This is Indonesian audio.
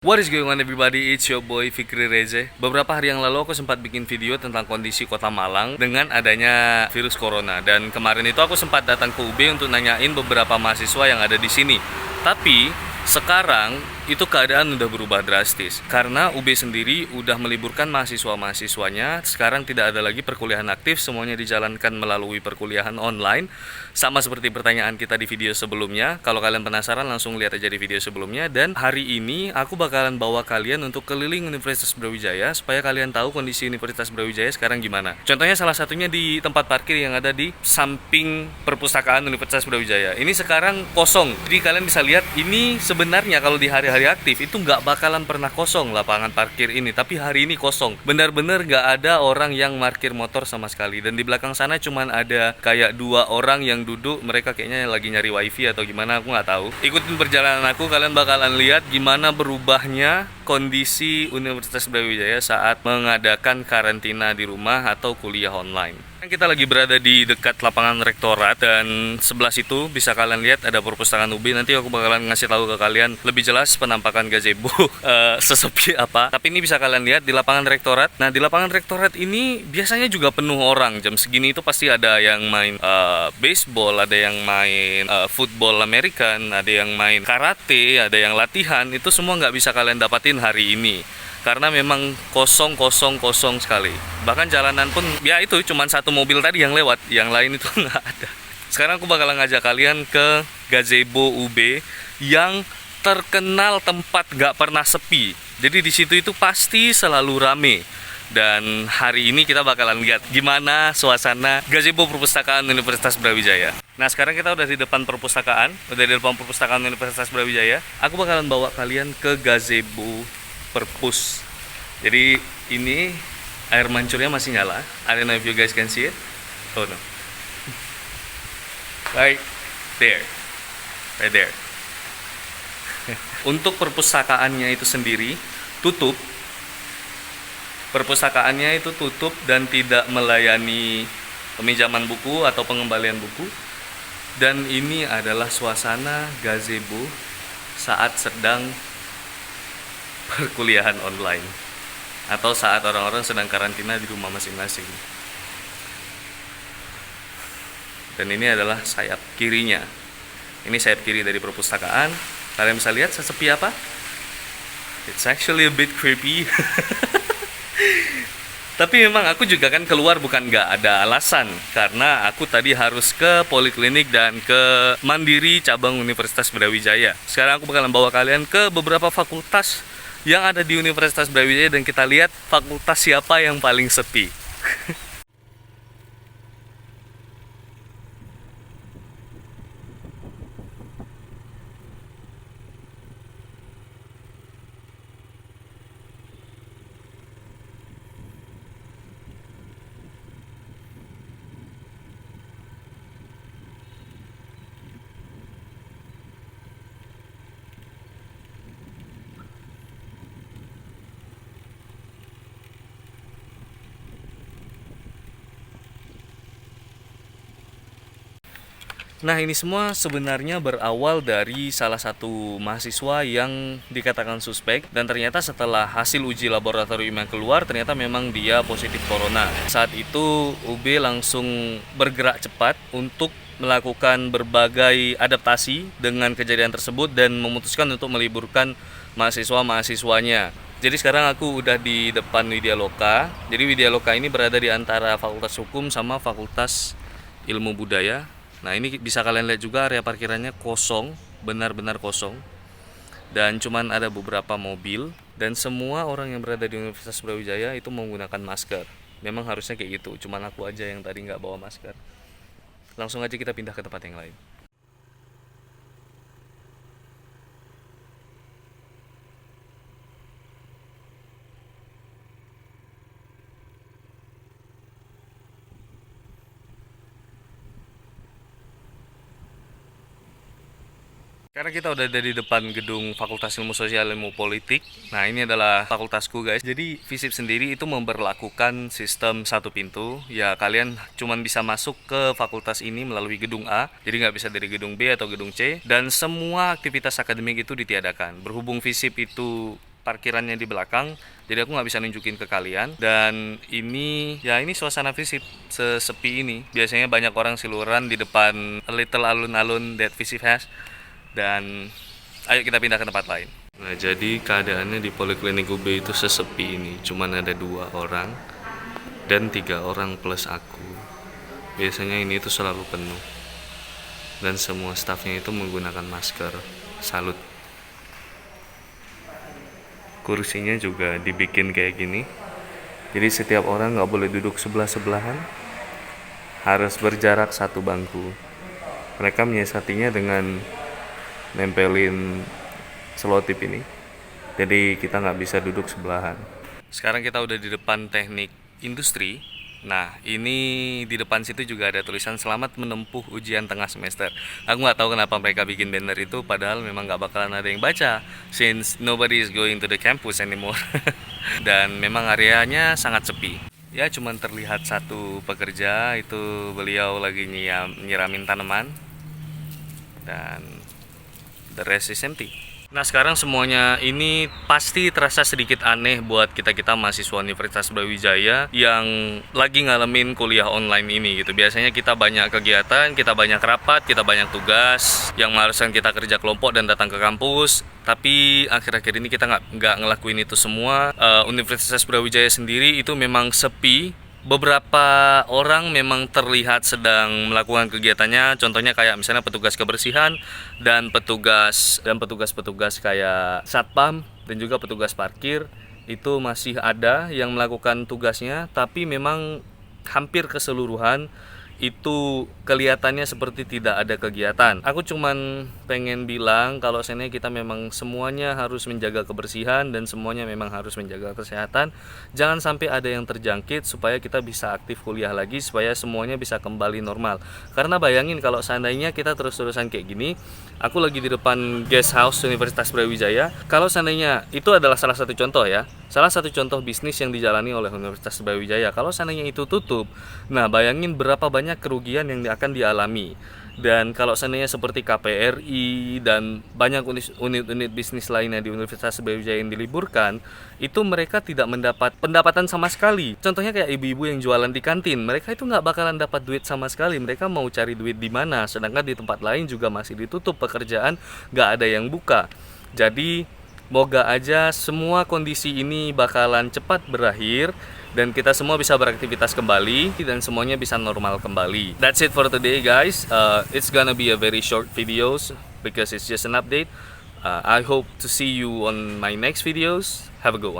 What is going on everybody, it's your boy Fikri Reze. Beberapa hari yang lalu aku sempat bikin video tentang kondisi kota Malang dengan adanya virus corona. Dan kemarin itu aku sempat datang ke UB untuk nanyain beberapa mahasiswa yang ada di sini. Tapi sekarang itu keadaan udah berubah drastis. Karena UB sendiri udah meliburkan mahasiswa-mahasiswanya. Sekarang tidak ada lagi perkuliahan aktif, semuanya dijalankan melalui perkuliahan online. Sama seperti pertanyaan kita di video sebelumnya. Kalau kalian penasaran langsung lihat aja di video sebelumnya. Dan hari ini aku bakalan bawa kalian untuk keliling Universitas Brawijaya supaya kalian tahu kondisi Universitas Brawijaya sekarang gimana. Contohnya salah satunya di tempat parkir yang ada di samping perpustakaan Universitas Brawijaya. Ini sekarang kosong. Jadi kalian bisa lihat ini sebenarnya kalau di hari-hari aktif itu nggak bakalan pernah kosong lapangan parkir ini. Tapi hari ini kosong. Benar-benar nggak ada orang yang parkir motor sama sekali. Dan di belakang sana cuman ada kayak 2 orang yang duduk, mereka kayaknya lagi nyari wifi atau gimana, aku nggak tahu. Ikutin perjalanan aku, kalian bakalan lihat gimana berubahnya kondisi Universitas Brawijaya saat mengadakan karantina di rumah atau kuliah online. Kita lagi berada di dekat lapangan rektorat dan sebelah situ bisa kalian lihat ada perpustakaan UB. Nanti aku bakalan ngasih tahu ke kalian lebih jelas penampakan gazebo sesepi apa. Tapi ini bisa kalian lihat di lapangan rektorat. Nah, di lapangan rektorat ini biasanya juga penuh orang. Jam segini itu pasti ada yang main baseball, ada yang main football American, ada yang main karate, ada yang latihan. Itu semua nggak bisa kalian dapatin hari ini. Karena memang kosong sekali. Bahkan jalanan pun ya itu cuma satu mobil tadi yang lewat, yang lain itu nggak ada. Sekarang aku bakalan ngajak kalian ke gazebo UB yang terkenal tempat nggak pernah sepi. Jadi di situ itu pasti selalu rame. Dan hari ini kita bakalan lihat gimana suasana gazebo perpustakaan Universitas Brawijaya. Nah, sekarang kita udah di depan perpustakaan, Universitas Brawijaya. Aku bakalan bawa kalian ke gazebo perpus. Jadi ini air mancurnya masih nyala. I don't know if you guys can see it. Oh no. Right there. Right there. Untuk perpustakaannya itu sendiri tutup. Perpustakaannya itu tutup dan tidak melayani peminjaman buku atau pengembalian buku. Dan ini adalah suasana gazebo saat sedang perkuliahan online atau saat orang-orang sedang karantina di rumah masing-masing. Dan ini adalah sayap kirinya. Ini sayap kiri dari perpustakaan. Kalian bisa lihat sesepi apa? It's actually a bit creepy. Tapi memang aku juga kan keluar bukan nggak ada alasan. Karena aku tadi harus ke Poliklinik dan ke Mandiri cabang Universitas Brawijaya. Sekarang aku bakalan bawa kalian ke beberapa fakultas yang ada di Universitas Brawijaya dan kita lihat fakultas siapa yang paling sepi. Nah, ini semua sebenarnya berawal dari salah satu mahasiswa yang dikatakan suspek dan ternyata setelah hasil uji laboratorium yang keluar ternyata memang dia positif corona. Saat itu UB langsung bergerak cepat untuk melakukan berbagai adaptasi dengan kejadian tersebut dan memutuskan untuk meliburkan mahasiswa-mahasiswanya. Jadi sekarang aku udah di depan Widya Loka. Jadi Widya Loka ini berada di antara Fakultas Hukum sama Fakultas Ilmu Budaya. Nah, ini bisa kalian lihat juga area parkirannya kosong, benar-benar kosong. Dan cuman ada beberapa mobil dan semua orang yang berada di Universitas Brawijaya itu menggunakan masker. Memang harusnya kayak gitu, cuman aku aja yang tadi nggak bawa masker. Langsung aja kita pindah ke tempat yang lain. Karena kita udah ada di depan gedung Fakultas Ilmu Sosial Ilmu Politik. Nah, ini adalah fakultasku, guys. Jadi FISIP sendiri itu memberlakukan sistem satu pintu. Ya, kalian cuma bisa masuk ke fakultas ini melalui gedung A. Jadi nggak bisa dari gedung B atau gedung C. Dan semua aktivitas akademik itu ditiadakan. Berhubung FISIP itu parkirannya di belakang, jadi aku nggak bisa nunjukin ke kalian. Dan ini suasana visit sesepi ini. Biasanya banyak orang siluran di depan a little alun-alun that visit has. Dan ayo kita pindah ke tempat lain. Nah, jadi keadaannya di Poliklinik UB itu sesepi ini. Cuman ada 2 orang dan 3 orang plus aku. Biasanya ini tuh selalu penuh. Dan semua stafnya itu menggunakan masker. Salut. Kursinya juga dibikin kayak gini. Jadi setiap orang nggak boleh duduk sebelah-sebelahan. Harus berjarak 1 bangku. Mereka menyiasatinya dengan nempelin selotip ini. Jadi kita nggak bisa duduk sebelahan. Sekarang kita udah di depan teknik industri. Nah, ini di depan situ juga ada tulisan selamat menempuh ujian tengah semester. Aku nggak tahu kenapa mereka bikin banner itu, padahal memang nggak bakalan ada yang baca, since nobody is going to the campus anymore. Dan memang areanya sangat sepi. Ya, cuman terlihat 1 pekerja, itu beliau lagi nyiramin tanaman. Dan the rest is empty. Nah, sekarang semuanya ini pasti terasa sedikit aneh buat kita mahasiswa Universitas Brawijaya yang lagi ngalamin kuliah online ini gitu. Biasanya kita banyak kegiatan, kita banyak rapat, kita banyak tugas yang mengharuskan kita kerja kelompok dan datang ke kampus. Tapi akhir-akhir ini kita nggak ngelakuin itu semua. Universitas Brawijaya sendiri itu memang sepi. Beberapa orang memang terlihat sedang melakukan kegiatannya, contohnya kayak misalnya petugas kebersihan dan petugas kayak satpam dan juga petugas parkir itu masih ada yang melakukan tugasnya, tapi memang hampir keseluruhan itu kelihatannya seperti tidak ada kegiatan. Aku cuman pengen bilang kalau sebenarnya kita memang semuanya harus menjaga kebersihan dan semuanya memang harus menjaga kesehatan. Jangan sampai ada yang terjangkit supaya kita bisa aktif kuliah lagi, supaya semuanya bisa kembali normal. Karena bayangin kalau seandainya kita terus-terusan kayak gini, aku lagi di depan guest house Universitas Brawijaya. Kalau seandainya itu adalah salah satu contoh ya, salah satu contoh bisnis yang dijalani oleh Universitas Brawijaya. Kalau seandainya itu tutup, nah bayangin berapa banyak kerugian yang akan dialami. Dan kalau seandainya seperti KPRI dan banyak unit-unit bisnis lainnya di Universitas Brawijaya yang diliburkan, itu mereka tidak mendapat pendapatan sama sekali. Contohnya kayak ibu-ibu yang jualan di kantin, mereka itu nggak bakalan dapat duit sama sekali. Mereka mau cari duit di mana? Sedangkan di tempat lain juga masih ditutup pekerjaan, nggak ada yang buka. Jadi moga aja semua kondisi ini bakalan cepat berakhir dan kita semua bisa beraktivitas kembali dan semuanya bisa normal kembali. That's it for today, guys. It's gonna be a very short videos because it's just an update. I hope to see you on my next videos. Have a good one.